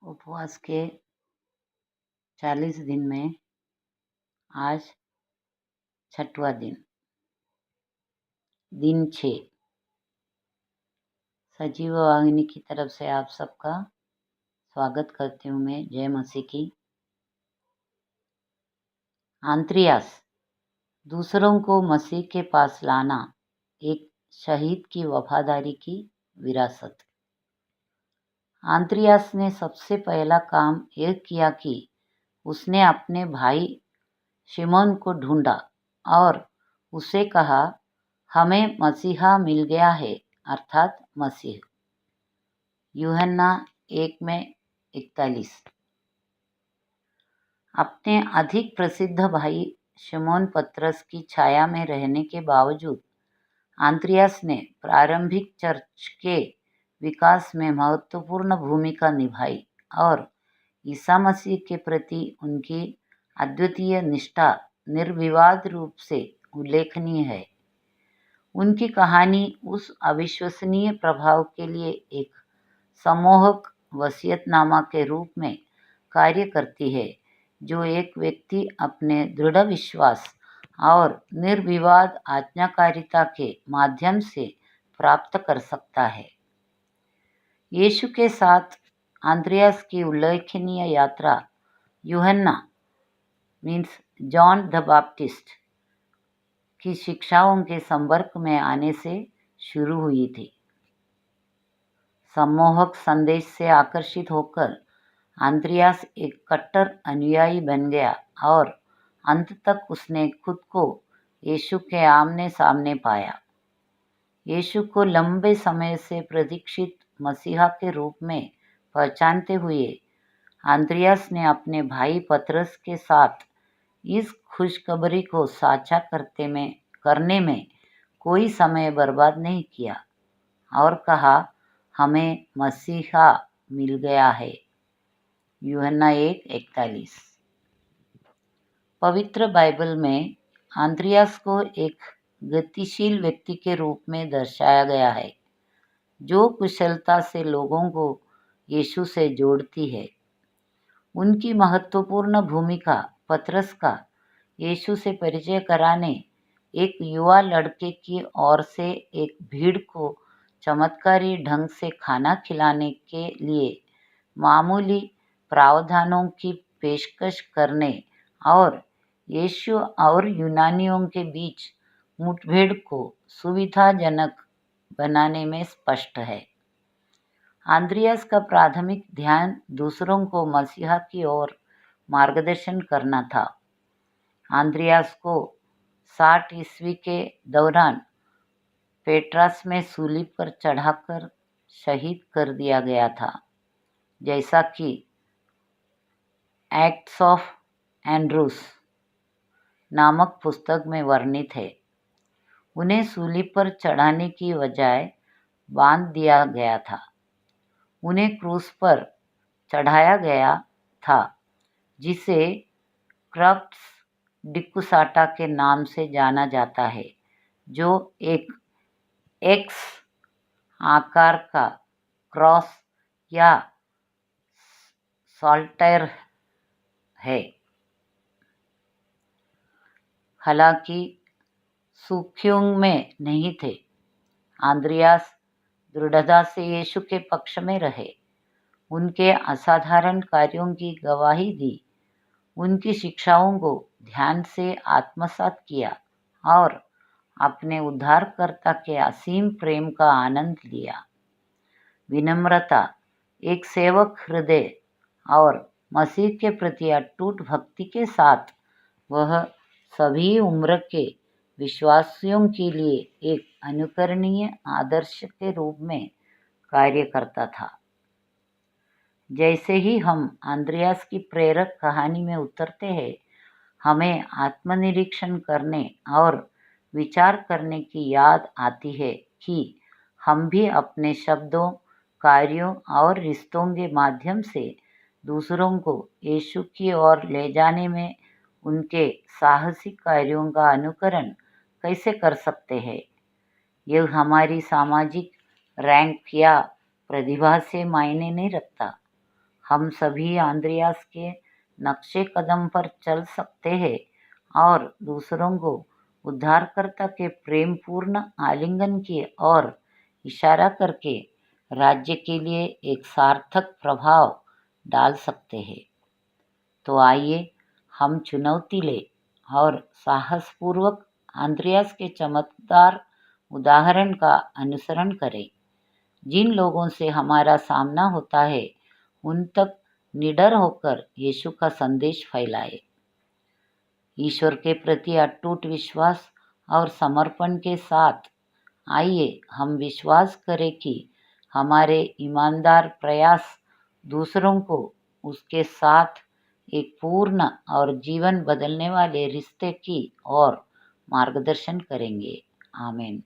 उपवास के 40 दिन में आज छठवां दिन 6। सजीव वाहिनी की तरफ से आप सबका स्वागत करती हूँ मैं। जय मसीह की। आंद्रियास, दूसरों को मसीह के पास लाना एक शहीद की वफादारी की विरासत। आंद्रियास ने सबसे पहला काम यह किया कि उसने अपने भाई शिमोन को ढूंढा और उसे कहा, हमें मसीहा मिल गया है, अर्थात मसीह। यूहन्ना 1:41। अपने अधिक प्रसिद्ध भाई शिमोन पतरस की छाया में रहने के बावजूद आंद्रियास ने प्रारंभिक चर्च के विकास में महत्वपूर्ण भूमिका निभाई और ईसा मसीह के प्रति उनकी अद्वितीय निष्ठा निर्विवाद रूप से उल्लेखनीय है। उनकी कहानी उस अविश्वसनीय प्रभाव के लिए एक सम्मोहक वसीयतनामा के रूप में कार्य करती है जो एक व्यक्ति अपने दृढ़ विश्वास और निर्विवाद आज्ञाकारिता के माध्यम से प्राप्त कर सकता है। यीशु के साथ आंद्रियास की उल्लेखनीय यात्रा यूहन्ना जॉन द बैप्टिस्ट की शिक्षाओं के संपर्क में आने से शुरू हुई थी। सम्मोहक संदेश से आकर्षित होकर आंद्रियास एक कट्टर अनुयायी बन गया और अंत तक उसने खुद को यीशु के आमने सामने पाया। यीशु को लंबे समय से प्रतीक्षित मसीहा के रूप में पहचानते हुए आंद्रियास ने अपने भाई पतरस के साथ इस खुशखबरी को साझा करने में कोई समय बर्बाद नहीं किया और कहा, हमें मसीहा मिल गया है। यूहन्ना 1:41। पवित्र बाइबल में आंद्रियास को एक गतिशील व्यक्ति के रूप में दर्शाया गया है जो कुशलता से लोगों को यीशु से जोड़ती है। उनकी महत्वपूर्ण भूमिका पतरस का यीशु से परिचय कराने, एक युवा लड़के की ओर से एक भीड़ को चमत्कारी ढंग से खाना खिलाने के लिए मामूली प्रावधानों की पेशकश करने और यीशु और यूनानियों के बीच मुठभेड़ को सुविधाजनक बनाने में स्पष्ट है। आंद्रियास का प्राथमिक ध्यान दूसरों को मसीहा की ओर मार्गदर्शन करना था। आंद्रियास को 60 ईस्वी के दौरान पेट्रास में सूली पर चढ़ाकर शहीद कर दिया गया था, जैसा कि एक्ट्स ऑफ एंड्रूस नामक पुस्तक में वर्णित है। उन्हें सूली पर चढ़ाने की बजाय बांध दिया गया था। उन्हें क्रूस पर चढ़ाया गया था, जिसे क्रक्स डिकुसाटा के नाम से जाना जाता है, जो एक एक्स आकार का क्रॉस या सॉल्टेर है। हालांकि सुखियों में नहीं थे, आंद्रियास दृढ़ता से यीशु के पक्ष में रहे, उनके असाधारण कार्यों की गवाही दी, उनकी शिक्षाओं को ध्यान से आत्मसात किया और अपने उद्धारकर्ता के असीम प्रेम का आनंद लिया। विनम्रता, एक सेवक हृदय और मसीह के प्रति अटूट भक्ति के साथ वह सभी उम्र के विश्वासियों के लिए एक अनुकरणीय आदर्श के रूप में कार्य करता था। जैसे ही हम आंद्रियास की प्रेरक कहानी में उतरते हैं, हमें आत्मनिरीक्षण करने और विचार करने की याद आती है कि हम भी अपने शब्दों, कार्यों और रिश्तों के माध्यम से दूसरों को यीशु की ओर ले जाने में उनके साहसिक कार्यों का अनुकरण कैसे कर सकते हैं। यह हमारी सामाजिक रैंक या प्रतिभा से मायने नहीं रखता। हम सभी आंद्रियास के नक्शे कदम पर चल सकते हैं और दूसरों को उद्धारकर्ता के प्रेमपूर्ण आलिंगन की ओर इशारा करके राज्य के लिए एक सार्थक प्रभाव डाल सकते हैं। तो आइए हम चुनौती लें और साहसपूर्वक आंद्रियास के चमत्कार उदाहरण का अनुसरण करें। जिन लोगों से हमारा सामना होता है उन तक निडर होकर यीशु का संदेश फैलाए। ईश्वर के प्रति अटूट विश्वास और समर्पण के साथ आइए हम विश्वास करें कि हमारे ईमानदार प्रयास दूसरों को उसके साथ एक पूर्ण और जीवन बदलने वाले रिश्ते की ओर मार्गदर्शन करेंगे। आमीन।